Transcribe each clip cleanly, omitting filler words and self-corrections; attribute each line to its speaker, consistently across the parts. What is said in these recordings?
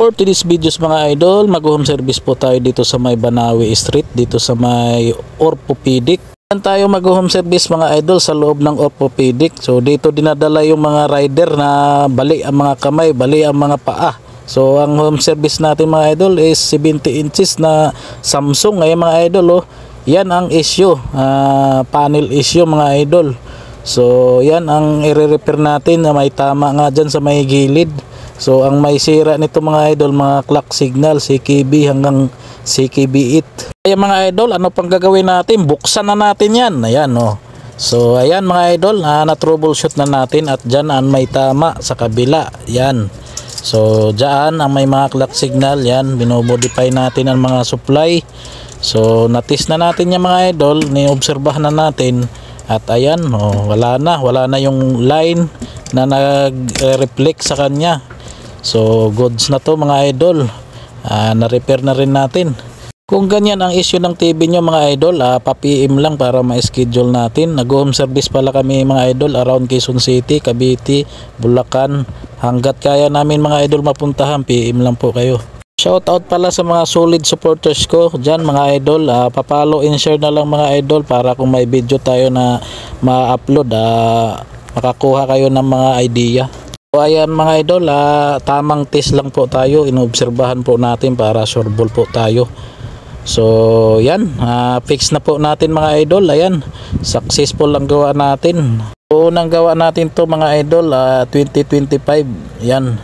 Speaker 1: For today's videos mga idol, mag-home service po tayo dito sa may Banawi Street, dito sa may orthopedic. Yan tayo mag-home service mga idol sa loob ng orthopedic. So dito dinadala yung mga rider na bali ang mga kamay, bali ang mga paa. So ang home service natin mga idol is 70 inches na Samsung. Ngayon mga idol, yan ang issue, panel issue mga idol. So yan ang i-repair natin na may tama nga dyan sa may gilid. So ang may sira nito mga idol, mga clock signal CKB hanggang CKB8. Kaya mga idol, ano pang gagawin natin? Buksan na natin yan. Ayan So ayan mga idol, na-troubleshoot na natin at dyan ang may tama sa kabila. Yan. So dyan ang may mga clock signal. Yan, binomodify natin ang mga supply. So natis na natin yung mga idol, ni-obserbahan na natin. At ayan, wala na yung line na nag-reflect sa kanya. So goods na to mga idol, na-repair na rin natin. Kung ganyan ang issue ng TV nyo mga idol, pa-PM lang para ma-schedule natin. Nag-home service pala kami mga idol around Quezon City, Cavite, Bulacan. Hanggat kaya namin mga idol mapuntahan, PM lang po kayo. Shoutout pala sa mga solid supporters ko dyan mga idol. Pa-follow and share na lang mga idol para kung may video tayo na ma-upload, makakuha kayo ng mga idea. So ayan mga idol, tamang test lang po tayo, inobserbahan po natin para sureball po tayo. So yan, fix na po natin mga idol. Ayan, successful ang gawa natin. Unang gawa natin to mga idol, 2025. Yan,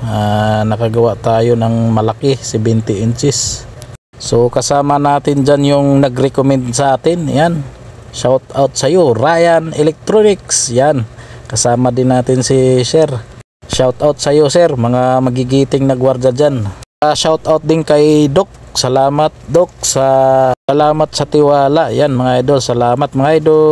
Speaker 1: nakagawa tayo ng malaki, 70 inches. So kasama natin dyan yung nag-recommend sa atin. Yan, shout out sa iyo, Ryan Electronics. Yan, kasama din natin si Sir. Shout out sa iyo sir, mga magigiting na gwardiya dyan. Shout out din kay Doc. Salamat Doc, salamat sa tiwala. Yan mga idol, salamat mga idol.